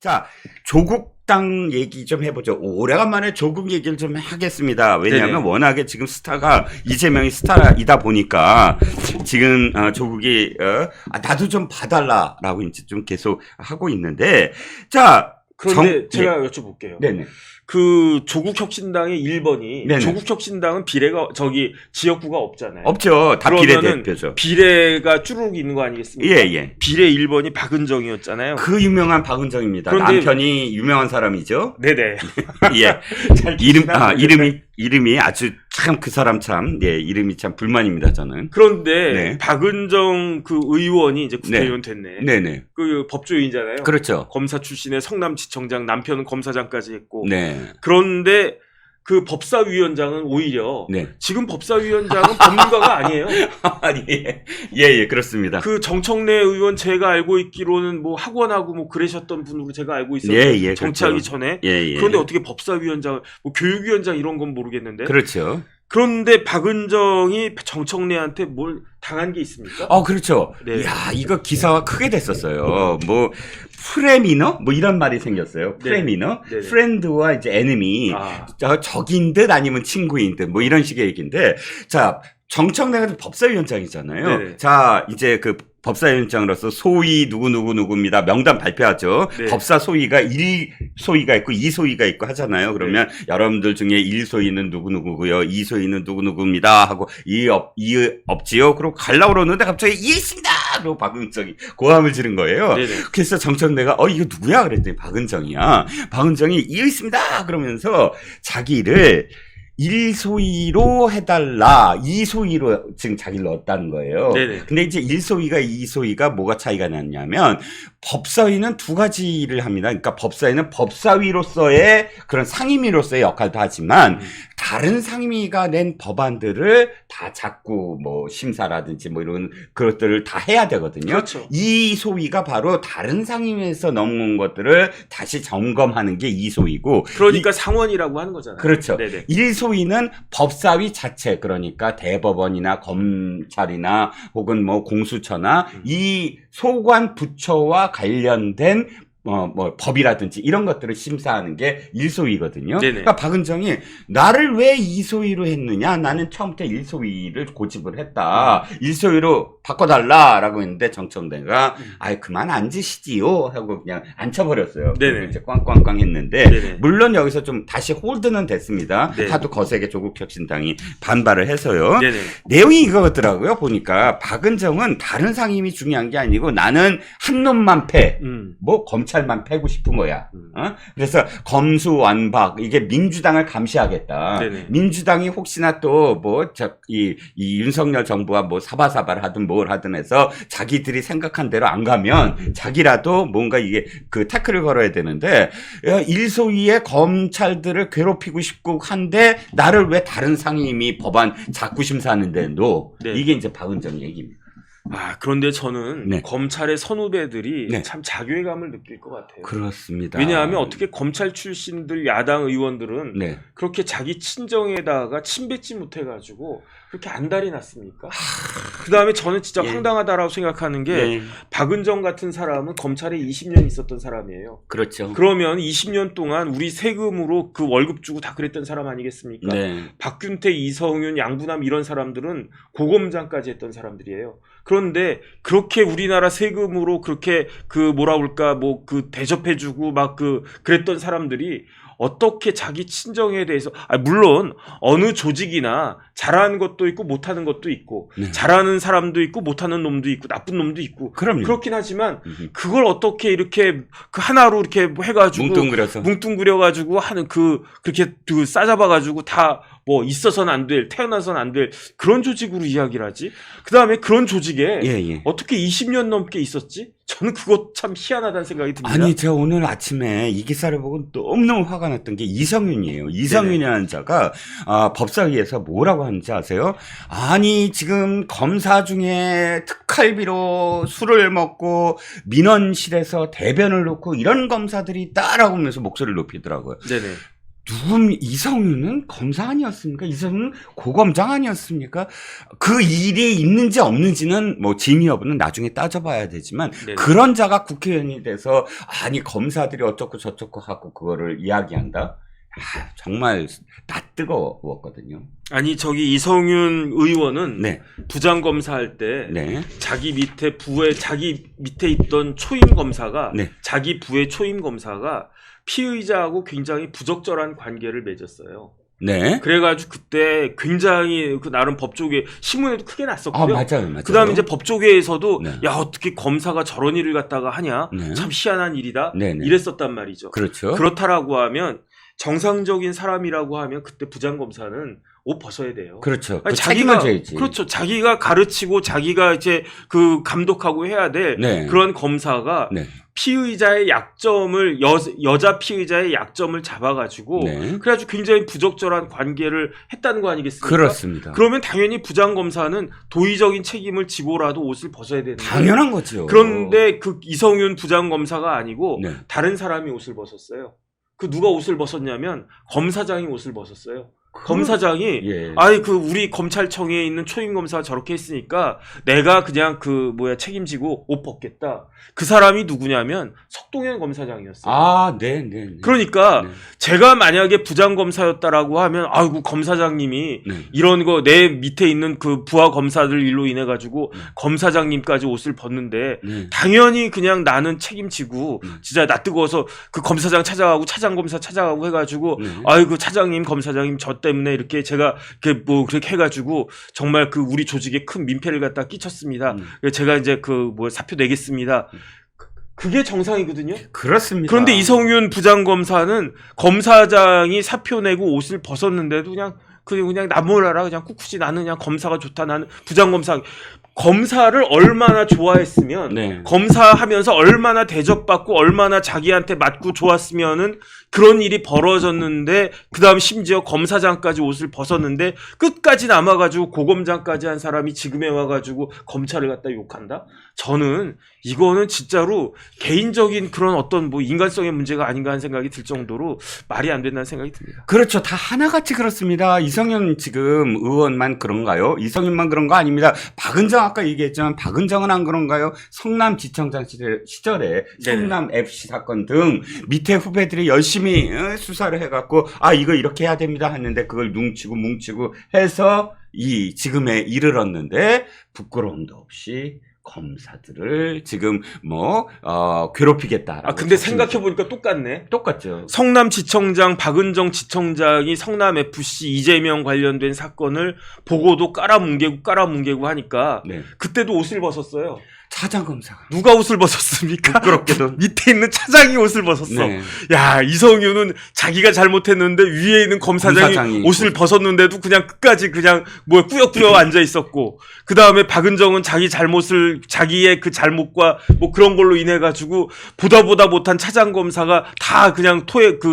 자, 조국당 얘기 좀 해보죠. 오래간만에 조국 얘기를 좀 하겠습니다. 왜냐하면 네네. 워낙에 지금 스타가 이재명이 스타이다 보니까 지금 조국이 나도 좀 봐달라라고 이제 좀 계속 하고 있는데 자, 그런데 제가 여쭤볼게요. 네네. 그 조국혁신당의 1번이 네네. 조국혁신당은 비례가 지역구가 없잖아요. 없죠. 다 그러면은 비례대표죠. 비례가 쭈르륵 있는 거 아니겠습니까? 예. 비례 1번이 박은정이었잖아요. 그 유명한 박은정입니다. 그런데- 남편이 유명한 사람이죠. 네네. 예. 잘 기억나요. 이름이 아주 참 그 사람 참, 예, 이름이 참 불만입니다, 저는. 그런데 네. 박은정 그 의원이 이제 국회의원 됐네. 네네. 그 법조인이잖아요. 그렇죠. 검사 출신의 성남지청장, 남편은 검사장까지 했고. 네. 그런데 그 법사위원장은 오히려 네. 지금 법사위원장은 법률가가 아니에요. 예, 그렇습니다. 그 정청래 의원 제가 알고 있기로는 뭐 학원하고 뭐 그러셨던 분으로 제가 알고 있어요. 예, 정치하기 그렇죠. 전에. 예. 그런데 어떻게 법사위원장, 뭐 교육위원장 이런 건 모르겠는데. 그렇죠. 그런데 박은정이 정청래한테 뭘 당한 게 있습니까? 그렇죠. 네. 야, 이거 기사가 크게 됐었어요. 뭐, 프레미너? 뭐 이런 말이 생겼어요. 프레미너? 네. 프렌드와 이제 애니미. 적인 듯 아니면 친구인 듯 뭐 이런 식의 얘기인데, 자, 정청래가 법사위원장이잖아요. 네네. 자, 이제 그 법사위원장으로서 소위 누구입니다. 명단 발표하죠. 네. 법사 소위가 1소위가 있고 2소위가 있고 하잖아요. 그러면 여러분들 중에 1소위는 누구고요. 2소위는 누구입니다. 하고 이 없지요. 그리고 가려고 그러는데 갑자기 이 있습니다. 그리고 박은정이 고함을 지른 거예요. 네네. 그래서 정청래가 이거 누구야? 그랬더니 박은정이야. 박은정이 이 있습니다. 그러면서 자기를 1소위로 해달라. 2소위로 지금 자기를 넣었다는 거예요. 네네. 근데 이제 1소위가 2소위가 뭐가 차이가 났냐면 법사위는 두 가지를 합니다. 그러니까 법사위는 법사위로서의 그런 상임위로서의 역할도 하지만 다른 상임위가 낸 법안들을 다 자꾸 뭐 심사라든지 뭐 이런 것들을 다 해야 되거든요. 그렇죠. 이 소위가 바로 다른 상임위에서 넘어온 것들을 다시 점검하는 게 이 소위고. 그러니까 상원이라고 하는 거잖아요. 그렇죠. 네네. 1소위는 법사위 자체, 그러니까 대법원이나 검찰이나 혹은 뭐 공수처나 이 소관 부처와 관련된 뭐 법이라든지 이런 것들을 심사하는 게 1소위거든요. 네네. 그러니까 박은정이 나를 왜 2소위로 했느냐? 나는 처음부터 1소위를 고집을 했다. 1소위로 바꿔달라라고 했는데 정청래가 그만 앉으시지요 하고 그냥 앉혀버렸어요. 네네. 이제 꽝꽝꽝 했는데 네네. 물론 여기서 좀 다시 홀드는 됐습니다. 네. 하도 거세게 조국혁신당이 반발을 해서요. 네네. 내용이 이거더라고요. 보니까 박은정은 다른 상임이 중요한 게 아니고 나는 한 놈만 패. 뭐 검찰만 패고 싶은 거야. 그래서 검수완박 이게 민주당을 감시하겠다. 네네. 민주당이 혹시나 또 뭐 이 윤석열 정부와 뭐 사바사바를 하든 뭘 하든 해서 자기들이 생각한 대로 안 가면 자기라도 뭔가 이게 그 태클을 걸어야 되는데 1소위의 검찰들을 괴롭히고 싶고 한데 나를 왜 다른 상임위 법안 자꾸 심사하는데 네. 이게 이제 박은정 얘기입니다. 그런데 저는 네. 검찰의 선후배들이 네. 참 자괴감을 느낄 것 같아요. 그렇습니다. 왜냐하면 어떻게 검찰 출신들 야당 의원들은 네. 그렇게 자기 친정에다가 침뱉지 못해가지고 그렇게 안달이 났습니까? 그 다음에 저는 진짜 예. 황당하다라고 생각하는 게 네. 박은정 같은 사람은 검찰에 20년 있었던 사람이에요. 그렇죠. 그러면 20년 동안 우리 세금으로 그 월급 주고 다 그랬던 사람 아니겠습니까? 네. 박균태, 이성윤, 양부남 이런 사람들은 고검장까지 했던 사람들이에요. 그런데 그렇게 우리나라 세금으로 그렇게 대접해주고 그랬던 사람들이 어떻게 자기 친정에 대해서 물론 어느 조직이나 잘하는 것도 있고 못하는 것도 있고 잘하는 사람도 있고 못하는 놈도 있고 나쁜 놈도 있고 그럼요. 그렇긴 하지만 그걸 어떻게 이렇게 그 하나로 이렇게 해가지고 뭉뚱그려가지고 하는 그렇게 싸잡아가지고 다 뭐 있어서는 안 될, 태어나서는 안 될 그런 조직으로 이야기를 하지. 그 다음에 그런 조직에 어떻게 20년 넘게 있었지? 저는 그거 참 희한하다는 생각이 듭니다. 아니 제가 오늘 아침에 이 기사를 보고 너무너무 화가 났던 게 이성윤이에요. 이성윤이라는 자가 법사위에서 뭐라고 하는지 아세요? 아니 지금 검사 중에 특활비로 술을 먹고 민원실에서 대변을 놓고 이런 검사들이 있다라고 하면서 목소리를 높이더라고요. 네네. 이성윤은 검사 아니었습니까? 이성윤은 고검장 아니었습니까? 그 일이 있는지 없는지는 뭐 진위 여부는 나중에 따져봐야 되지만 네네. 그런 자가 국회의원이 돼서 아니 검사들이 어쩌고 저쩌고 하고 그거를 이야기한다? 정말 낯뜨거웠거든요. 아니 저기 이성윤 의원은 네. 부장검사할 때 네. 자기 밑에 있던 초임 검사가 네. 자기 부의 초임 검사가 피의자하고 굉장히 부적절한 관계를 맺었어요. 네. 그래가지고 그때 굉장히 그 나름 법조계 신문에도 크게 났었고요. 맞아요. 그다음에 이제 법조계에서도 네. 야 어떻게 검사가 저런 일을 갖다가 하냐, 네. 참 희한한 일이다, 네네. 이랬었단 말이죠. 그렇죠. 그렇다라고 하면 정상적인 사람이라고 하면 그때 부장검사는 옷 벗어야 돼요. 그렇죠. 아니, 책임을 져야지. 그렇죠. 자기가 가르치고 자기가 이제 그 감독하고 해야 될 네. 그런 검사가 네. 피의자의 약점을 여자 피의자의 약점을 잡아가지고 네. 그래가지고 굉장히 부적절한 관계를 했다는 거 아니겠습니까? 그렇습니다. 그러면 당연히 부장검사는 도의적인 책임을 지고라도 옷을 벗어야 되는 당연한 거죠. 그런데 그 이성윤 부장검사가 아니고 네. 다른 사람이 옷을 벗었어요. 그 누가 옷을 벗었냐면 검사장이 옷을 벗었어요. 검사장이 예. 아이 그 우리 검찰청에 있는 초임 검사가 저렇게 했으니까 내가 그냥 책임지고 옷 벗겠다. 그 사람이 누구냐면 석동현 검사장이었어요. 네. 그러니까 네. 제가 만약에 부장검사였다라고 하면 아이고 검사장님이 네. 이런 거 내 밑에 있는 그 부하 검사들 일로 인해 가지고 검사장님까지 옷을 벗는데 네. 당연히 그냥 나는 책임지고 진짜 나 뜨거워서 그 검사장 찾아가고 차장검사 찾아가고 해가지고 네. 아이고 차장님 검사장님 저 때문에 이렇게 제가 이렇게 그렇게 해가지고 정말 그 우리 조직에 큰 민폐를 갖다 끼쳤습니다. 제가 이제 사표 내겠습니다. 그게 정상이거든요. 그렇습니다. 그런데 이성윤 부장검사는 검사장이 사표 내고 옷을 벗었는데도 그냥 나 몰라라 그냥 꿋꿋이 나는 그냥 검사가 좋다 나는 부장검사 검사를 얼마나 좋아했으면 네. 검사하면서 얼마나 대접받고 얼마나 자기한테 맞고 좋았으면은 그런 일이 벌어졌는데 그다음 심지어 검사장까지 옷을 벗었는데 끝까지 남아가지고 고검장까지 한 사람이 지금에 와가지고 검찰을 갖다 욕한다? 저는 이거는 진짜로 개인적인 그런 어떤 인간성의 문제가 아닌가 하는 생각이 들 정도로 말이 안 된다는 생각이 듭니다. 그렇죠. 다 하나같이 그렇습니다. 이성윤 지금 의원만 그런가요? 이성윤만 그런 거 아닙니다. 박은정 아까 얘기했지만 박은정은 안 그런가요? 성남지청장 시절에 성남 FC 사건 등 밑에 후배들이 열심히 수사를 해갖고 이거 이렇게 해야 됩니다 했는데 그걸 뭉치고 해서 이 지금에 이르렀는데 부끄러움도 없이 검사들을 지금 괴롭히겠다. 근데 생각해보니까 똑같네. 똑같죠. 성남지청장 박은정 지청장이 성남FC 이재명 관련된 사건을 보고도 깔아뭉개고 하니까 네. 그때도 옷을 벗었어요. 차장검사가. 누가 옷을 벗었습니까? 부끄럽게도. 밑에 있는 차장이 옷을 벗었어. 네. 야, 이성윤은 자기가 잘못했는데 위에 있는 검사장이 옷을 벗었는데도 그냥 끝까지 그냥 꾸역꾸역 앉아 있었고, 그 다음에 박은정은 자기의 그 잘못과 그런 걸로 인해 가지고 보다 못한 차장검사가 다 그냥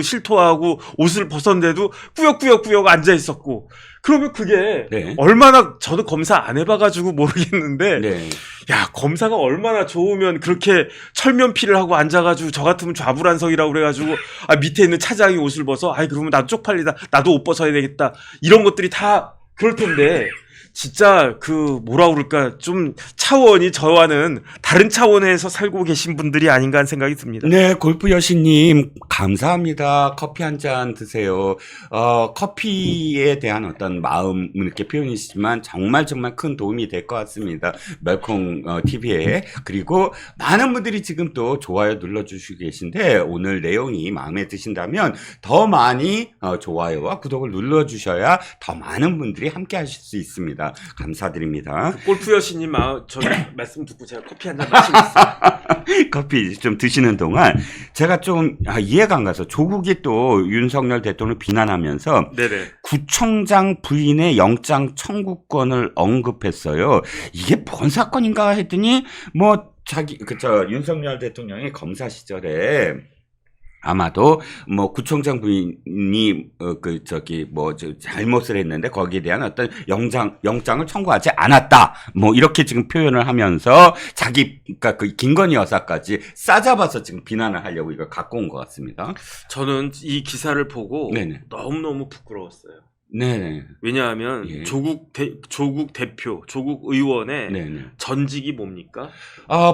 실토하고 옷을 벗었는데도 꾸역꾸역 앉아 있었고, 그러면 그게 네. 얼마나 저도 검사 안 해봐가지고 모르겠는데 네. 야 검사가 얼마나 좋으면 그렇게 철면피를 하고 앉아가지고 저 같으면 좌불안석이라고 그래가지고 밑에 있는 차장이 옷을 벗어 그러면 나도 쪽팔리다 나도 옷 벗어야 되겠다 이런 것들이 다 그럴 텐데 진짜 뭐라 그럴까 좀 차원이 저와는 다른 차원에서 살고 계신 분들이 아닌가 하는 생각이 듭니다. 네, 골프 여신님 감사합니다. 커피 한 잔 드세요. 커피에 대한 어떤 마음 이렇게 표현이시지만 정말 큰 도움이 될 것 같습니다. 멜콩 TV에 그리고 많은 분들이 지금 또 좋아요 눌러주시고 계신데 오늘 내용이 마음에 드신다면 더 많이 좋아요와 구독을 눌러주셔야 더 많은 분들이 함께 하실 수 있습니다. 감사드립니다. 골프 여신님 말씀 듣고 제가 커피 한 잔 마시겠습니다. 커피 좀 드시는 동안 제가 좀 이해가 안 가서 조국이 또 윤석열 대통령을 비난하면서 네네. 구청장 부인의 영장 청구권을 언급했어요. 이게 뭔 사건인가 했더니 윤석열 대통령이 검사 시절에 아마도 뭐 구청장 부인이 잘못을 했는데 거기에 대한 어떤 영장을 청구하지 않았다. 뭐 이렇게 지금 표현을 하면서 그러니까 그 김건희 여사까지 싸잡아서 지금 비난을 하려고 이걸 갖고 온 것 같습니다. 저는 이 기사를 보고 네네. 너무너무 부끄러웠어요. 네. 왜냐하면 예. 조국 대표, 조국 의원의 네네. 전직이 뭡니까?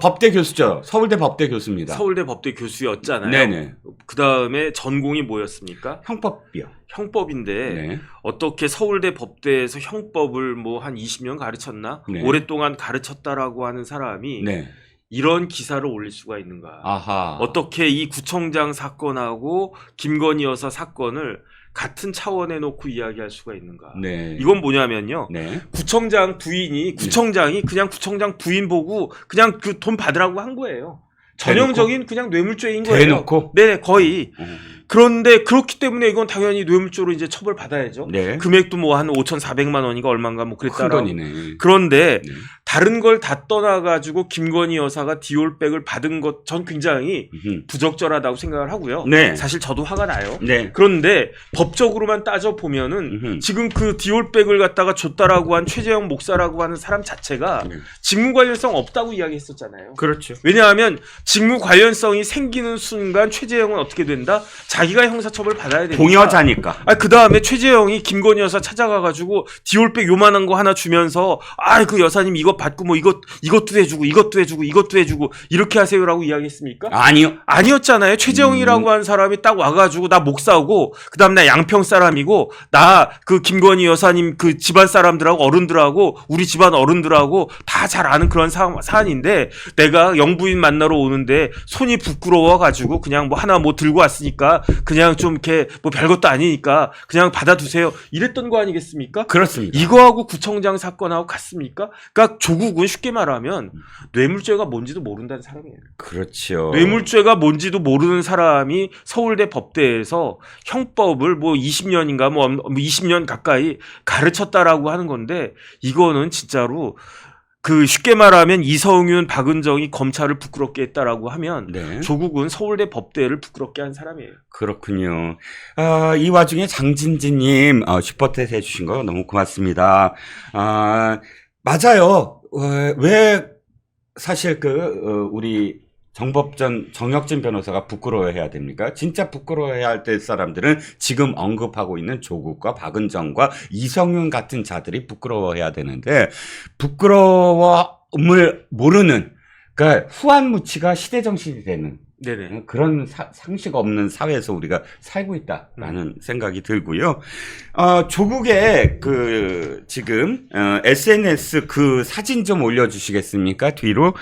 법대 교수죠. 서울대 법대 교수입니다. 서울대 법대 교수였잖아요. 네네. 그 다음에 전공이 뭐였습니까? 형법이요. 형법인데 네. 어떻게 서울대 법대에서 형법을 뭐 한 20년 가르쳤나? 네. 오랫동안 가르쳤다라고 하는 사람이 네. 이런 기사를 올릴 수가 있는가? 아하. 어떻게 이 구청장 사건하고 김건희 여사 사건을 같은 차원에 놓고 이야기할 수가 있는가? 네. 이건 뭐냐면요. 네. 구청장 부인이 구청장이 그냥 구청장 부인 보고 그냥 그 돈 받으라고 한 거예요. 전형적인 그냥 뇌물죄인 거예요. 대놓고? 네, 거의. 그런데 그렇기 때문에 이건 당연히 뇌물죄로 이제 처벌받아야죠. 네. 금액도 뭐 한 5,400만 원인가 얼마인가 뭐 큰 그랬다라고. 돈이네. 그런데 네. 다른 걸 다 떠나가지고 김건희 여사가 디올백을 받은 것 전 굉장히 부적절하다고 생각을 하고요. 네. 사실 저도 화가 나요. 네. 그런데 법적으로만 따져보면은 지금 그 디올백을 갖다가 줬다라고 한 최재형 목사라고 하는 사람 자체가 네. 직무 관련성 없다고 이야기했었잖아요. 그렇죠. 왜냐하면 직무 관련성이 생기는 순간 최재형은 어떻게 된다? 자기가 형사처벌 받아야 되니까. 동여자니까. 그 다음에 최재형이 김건희 여사 찾아가가지고 디올백 요만한 거 하나 주면서 그 여사님 이거 받고 뭐 이것도 해주고 이것도 해주고 이렇게 하세요라고 이야기했습니까? 아니요. 아니었잖아요. 최재형이라고 하는 사람이 딱 와가지고 나 목사고 그다음 나 양평 사람이고 나 그 김건희 여사님 그 집안 사람들하고 어른들하고 우리 집안 어른들하고 다 잘 아는 그런 사안인데 내가 영부인 만나러 오는데 손이 부끄러워가지고 그냥 뭐 하나 뭐 들고 왔으니까 그냥 좀 이렇게 뭐 별것도 아니니까 그냥 받아두세요. 이랬던 거 아니겠습니까? 그렇습니다. 이거하고 구청장 사건하고 같습니까? 그러니까 조국은 쉽게 말하면 뇌물죄가 뭔지도 모른다는 사람이에요. 그렇죠. 뇌물죄가 뭔지도 모르는 사람이 서울대 법대에서 형법을 뭐 20년인가 뭐 20년 가까이 가르쳤다라고 하는 건데 이거는 진짜로 그 쉽게 말하면 이성윤, 박은정이 검찰을 부끄럽게 했다라고 하면 네. 조국은 서울대 법대를 부끄럽게 한 사람이에요. 그렇군요. 이 와중에 장진지님 슈퍼챗 해주신 거 너무 고맙습니다. 맞아요. 왜 사실 우리 정법전 정혁진 변호사가 부끄러워해야 됩니까? 진짜 부끄러워해야 할 때 사람들은 지금 언급하고 있는 조국과 박은정과 이성윤 같은 자들이 부끄러워해야 되는데 부끄러움을 모르는 그러니까 후한무치가 시대정신이 되는 네네. 그런 상식 없는 사회에서 우리가 살고 있다라는 생각이 들고요. 조국의 지금 SNS 그 사진 좀 올려주시겠습니까? 뒤로.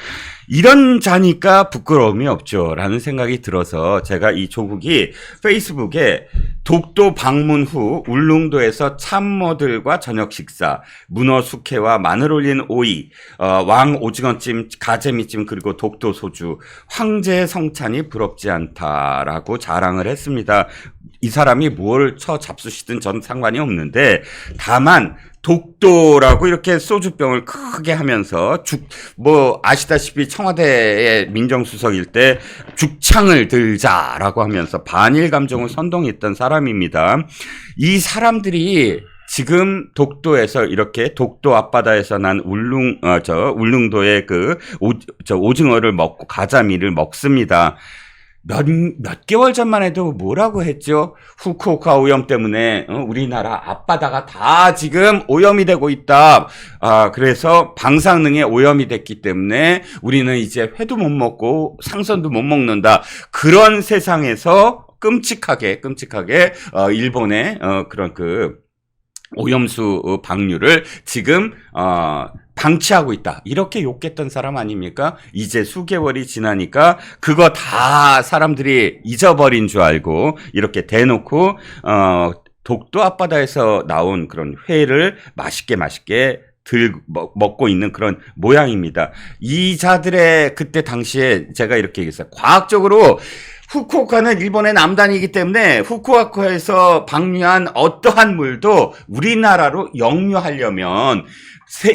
이런 자니까 부끄러움이 없죠라는 생각이 들어서 제가 이 조국이 페이스북에 독도 방문 후 울릉도에서 참모들과 저녁 식사, 문어 숙회와 마늘 올린 오이, 왕 오징어찜, 가재미찜 그리고 독도 소주, 황제 성찬이 부럽지 않다라고 자랑을 했습니다. 이 사람이 뭘 잡수시든 전 상관이 없는데 다만 독도라고 이렇게 소주병을 크게 하면서 아시다시피 청와대의 민정수석일 때 죽창을 들자라고 하면서 반일 감정을 선동했던 사람입니다. 이 사람들이 지금 독도에서 이렇게 독도 앞바다에서 난 울릉도의 오징어를 먹고 가자미를 먹습니다. 몇 개월 전만 해도 뭐라고 했죠? 후쿠오카 오염 때문에 우리나라 앞바다가 다 지금 오염이 되고 있다. 그래서 방사능에 오염이 됐기 때문에 우리는 이제 회도 못 먹고 상선도 못 먹는다. 그런 세상에서 끔찍하게 일본의 그런 오염수 방류를 지금 방치하고 있다. 이렇게 욕했던 사람 아닙니까? 이제 수개월이 지나니까 그거 다 사람들이 잊어버린 줄 알고 이렇게 대놓고 독도 앞바다에서 나온 그런 회를 맛있게 먹고 있는 그런 모양입니다. 이 자들의 그때 당시에 제가 이렇게 얘기했어요. 과학적으로 후쿠오카는 일본의 남단이기 때문에 후쿠오카에서 방류한 어떠한 물도 우리나라로 역류하려면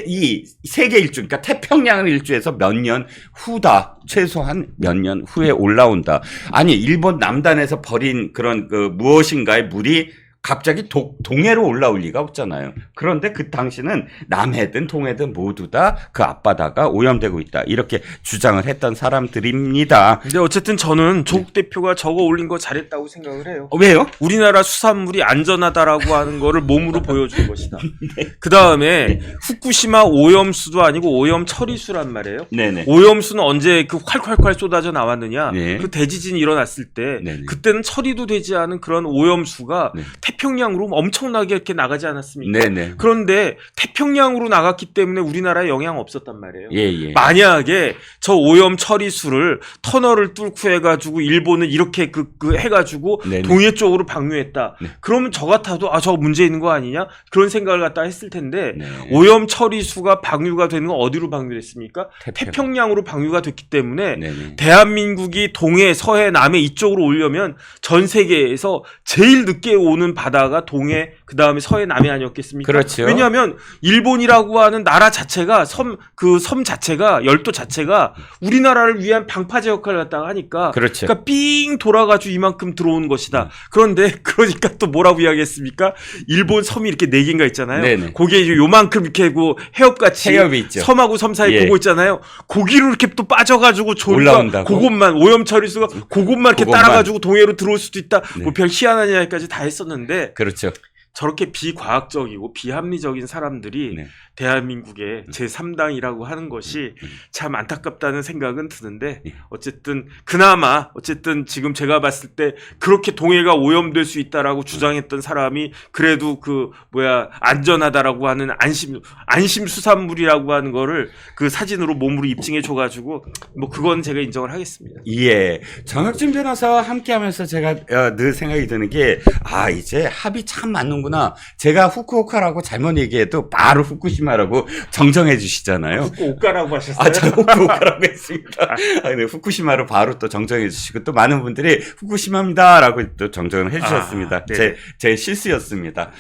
이 세계 일주, 그러니까 태평양 일주에서 몇 년 후다. 최소한 몇 년 후에 올라온다. 아니, 일본 남단에서 버린 그런 그 무엇인가의 물이 갑자기 동해로 올라올 리가 없잖아요. 그런데 그 당시는 남해든 동해든 모두 다 그 앞바다가 오염되고 있다. 이렇게 주장을 했던 사람들입니다. 근데 어쨌든 저는 조국 대표가 저거 올린 거 잘했다고 생각을 해요. 왜요? 우리나라 수산물이 안전하다라고 하는 거를 몸으로 보여준 것이다. 그 다음에 후쿠시마 오염수도 아니고 오염 처리수란 말이에요. 네네. 오염수는 언제 그 콸콸콸 쏟아져 나왔느냐? 네. 그 대지진이 일어났을 때 네네. 그때는 처리도 되지 않은 그런 오염수가 네. 태평양으로 엄청나게 이렇게 나가지 않았습니까? 네네. 그런데 태평양으로 나갔기 때문에 우리나라에 영향 없었단 말이에요. 예. 만약에 저 오염 처리수를 터널을 뚫고 해가지고 일본은 이렇게 그 해가지고 네네. 동해 쪽으로 방류했다. 네. 그러면 저 같아도 저 문제 있는 거 아니냐? 그런 생각을 갖다 했을 텐데 네. 오염 처리수가 방류가 되는 건 어디로 방류됐습니까? 태평양. 태평양으로 방류가 됐기 때문에 네네. 대한민국이 동해, 서해, 남해 이쪽으로 오려면 전 세계에서 제일 늦게 오는 바다가 동해, 그 다음에 서해, 남해 아니었겠습니까? 그렇죠. 왜냐하면 일본이라고 하는 나라 자체가 섬 자체가 열도 자체가 우리나라를 위한 방파제 역할을 갖다가 하니까 그렇죠. 그러니까 삥 돌아가지고 이만큼 들어오는 것이다. 그런데 그러니까 또 뭐라고 이야기했습니까? 일본 섬이 이렇게 4개인가 있잖아요. 네네. 거기에 이제 요만큼 이렇게 그 해협같이 해협이 있죠. 섬하고 섬 사이 예. 보고 있잖아요. 거기로 이렇게 또 빠져가지고 올라온다고? 그것만 오염 처리수가 그것만 이렇게 그것만. 따라가지고 동해로 들어올 수도 있다. 네. 뭐 별 희한한 이야기까지 다 했었는데 그렇죠. 저렇게 비과학적이고 비합리적인 사람들이 네. 대한민국의 제3당이라고 하는 것이 참 안타깝다는 생각은 드는데 네. 어쨌든 그나마 어쨌든 지금 제가 봤을 때 그렇게 동해가 오염될 수 있다라고 주장했던 사람이 그래도 안전하다라고 하는 안심 수산물이라고 하는 거를 그 사진으로 몸으로 입증해 줘가지고 뭐 그건 제가 인정을 하겠습니다. 예. 정혁진 변호사와 함께 하면서 제가 늘 생각이 드는 게, 이제 합이 참 맞는구나. 제가 후쿠오카라고 잘못 얘기해도 바로 후쿠시마라고 정정해 주시잖아요. 후쿠오카라고 하셨어요? 저 후쿠오카라고 했습니다. 근데 후쿠시마로 바로 또 정정해 주시고, 또 많은 분들이 후쿠시마입니다라고 또 정정을 해 주셨습니다. 네네. 제 실수였습니다.